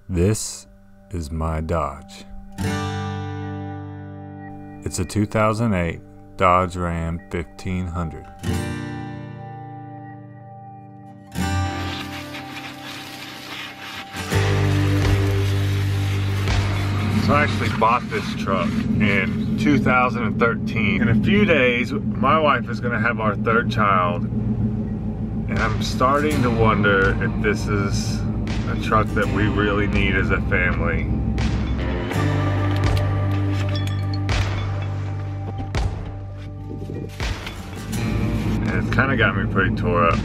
This is my Dodge. It's a 2008 Dodge Ram 1500. So I actually bought this truck in 2013. In a few days, my wife is gonna have our third child, and I'm starting to wonder if this is a truck that we really need as a family. And it's kind of got me pretty tore up.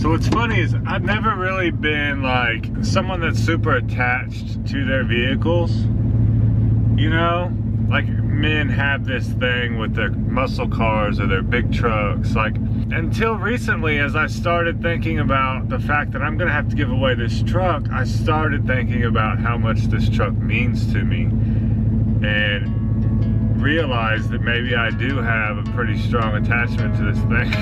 So what's funny is I've never really been like someone that's super attached to their vehicles, you know? Like men have this thing with their muscle cars or their big trucks. Like until recently, as I started thinking about the fact that I'm gonna have to give away this truck, I started thinking about how much this truck means to me and realized that maybe I do have a pretty strong attachment to this thing.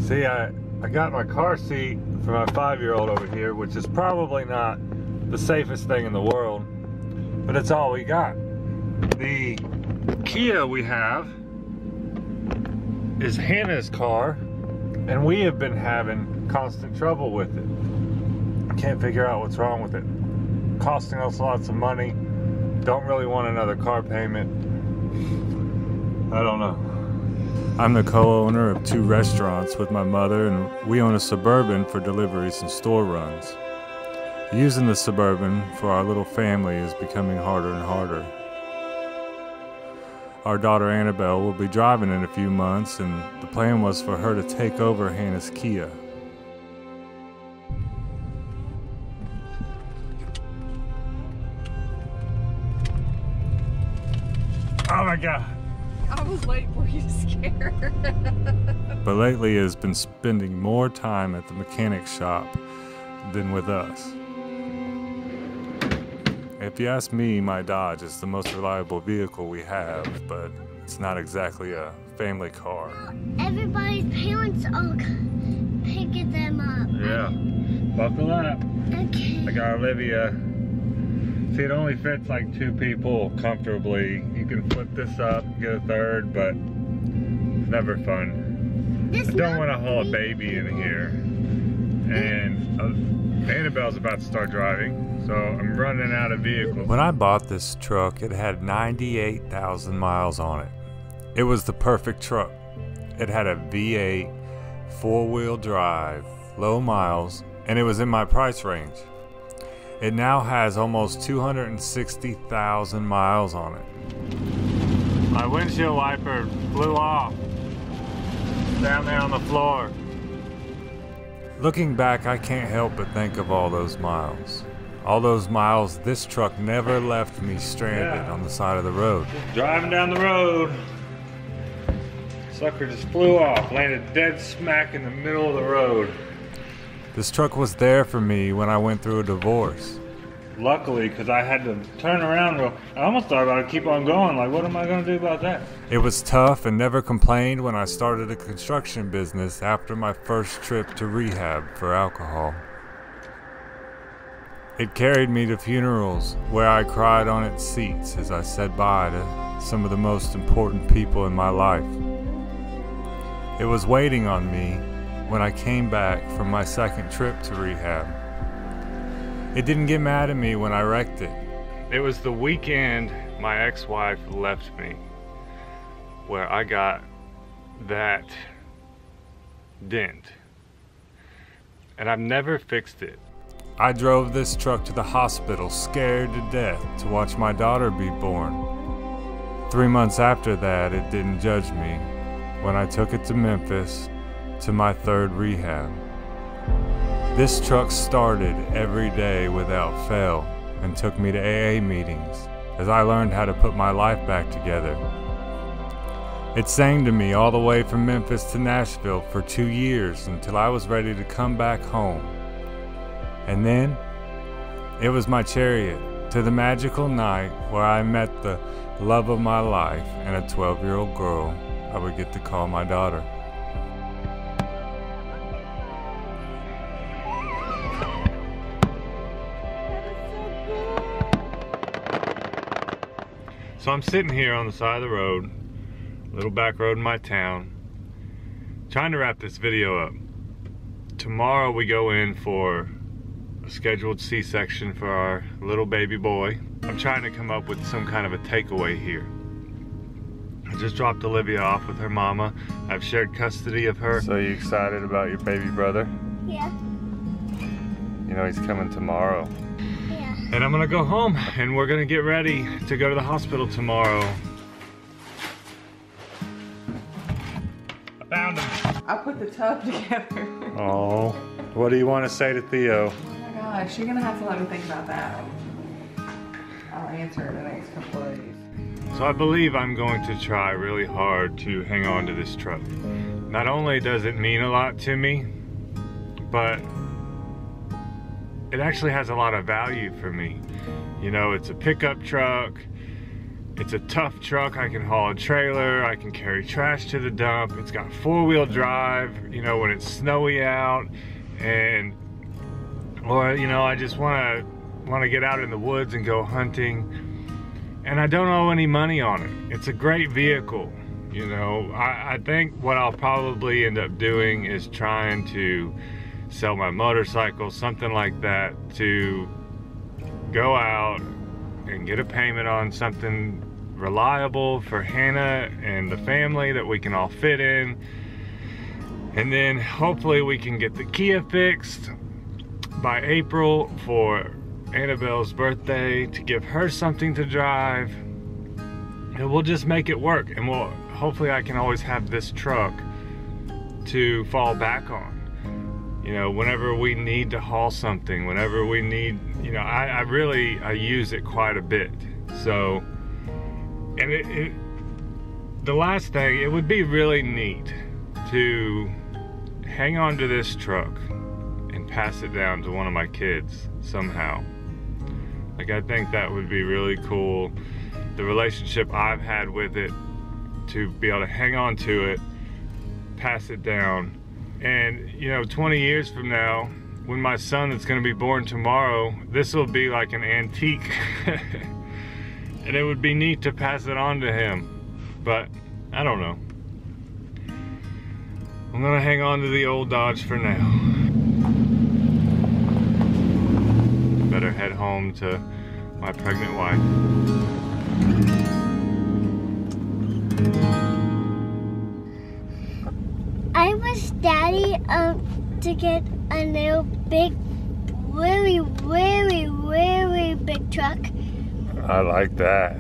See, I got my car seat for my 5-year-old over here, which is probably not the safest thing in the world, but it's all we got. The Kia we have is Hannah's car, and we have been having constant trouble with it. I can't figure out what's wrong with it. Costing us lots of money. Don't really want another car payment. I don't know. I'm the co-owner of 2 restaurants with my mother, and we own a Suburban for deliveries and store runs. Using the Suburban for our little family is becoming harder and harder. Our daughter Annabelle will be driving in a few months, and the plan was for her to take over Hannah's Kia. Oh my God. I was waiting for you to scare. But lately has been spending more time at the mechanic shop than with us. If you ask me, my Dodge is the most reliable vehicle we have, but it's not exactly a family car. Everybody's parents all picking them up. Yeah, buckle up. Okay. I got Olivia. See, it only fits like 2 people comfortably. You can flip this up, get a third, but it's never fun. I don't want to haul a baby in here. And Annabelle's about to start driving, so I'm running out of vehicles. When I bought this truck, it had 98,000 miles on it. It was the perfect truck. It had a V8, 4-wheel drive, low miles, and it was in my price range. It now has almost 260,000 miles on it. My windshield wiper blew off down there on the floor. Looking back, I can't help but think of all those miles. All those miles this truck never left me stranded on the side of the road. Driving down the road, sucker just flew off, landed dead smack in the middle of the road. This truck was there for me when I went through a divorce. Luckily, because I had to turn around I almost thought about it, keep on going, like what am I going to do about that? It was tough and never complained when I started a construction business after my first trip to rehab for alcohol. It carried me to funerals where I cried on its seats as I said bye to some of the most important people in my life. It was waiting on me when I came back from my second trip to rehab. It didn't get mad at me when I wrecked it. It was the weekend my ex-wife left me where I got that dent. And I've never fixed it. I drove this truck to the hospital scared to death to watch my daughter be born. 3 months after that, it didn't judge me when I took it to Memphis to my 3rd rehab. This truck started every day without fail and took me to AA meetings as I learned how to put my life back together. It sang to me all the way from Memphis to Nashville for 2 years until I was ready to come back home. And then, it was my chariot to the magical night where I met the love of my life and a 12-year-old girl I would get to call my daughter. So I'm sitting here on the side of the road, little back road in my town, trying to wrap this video up. Tomorrow we go in for a scheduled C-section for our little baby boy. I'm trying to come up with some kind of a takeaway here. I just dropped Olivia off with her mama. I've shared custody of her. So you excited about your baby brother? Yeah. You know he's coming tomorrow. Yeah. And I'm gonna go home and we're gonna get ready to go to the hospital tomorrow. I found him. I put the tub together. Oh, what do you want to say to Theo? Oh my gosh, you're gonna have to let me think about that. I'll answer in the next couple of days. So I believe I'm going to try really hard to hang on to this truck. Not only does it mean a lot to me, but it actually has a lot of value for me. You know, it's a pickup truck. It's a tough truck. I can haul a trailer. I can carry trash to the dump. It's got 4-wheel drive, you know, when it's snowy out. Or, you know, I just want to get out in the woods and go hunting. And I don't owe any money on it. It's a great vehicle. You know, I think what I'll probably end up doing is trying to sell my motorcycle, something like that, to go out and get a payment on something reliable for Hannah and the family that we can all fit in. And then hopefully we can get the Kia fixed by April for Annabelle's birthday to give her something to drive. And we'll just make it work. And hopefully I can always have this truck to fall back on. You know, whenever we need to haul something, whenever we need, you know, I use it quite a bit. So, and the last thing, it would be really neat to hang on to this truck and pass it down to one of my kids somehow. Like, I think that would be really cool. The relationship I've had with it, to be able to hang on to it, pass it down. And, you know, 20 years from now, when my son that's gonna be born tomorrow, this will be like an antique. And it would be neat to pass it on to him. But, I don't know. I'm gonna hang on to the old Dodge for now. Better head home to my pregnant wife. I wish Daddy to get a new big, really, really, really big truck. I like that.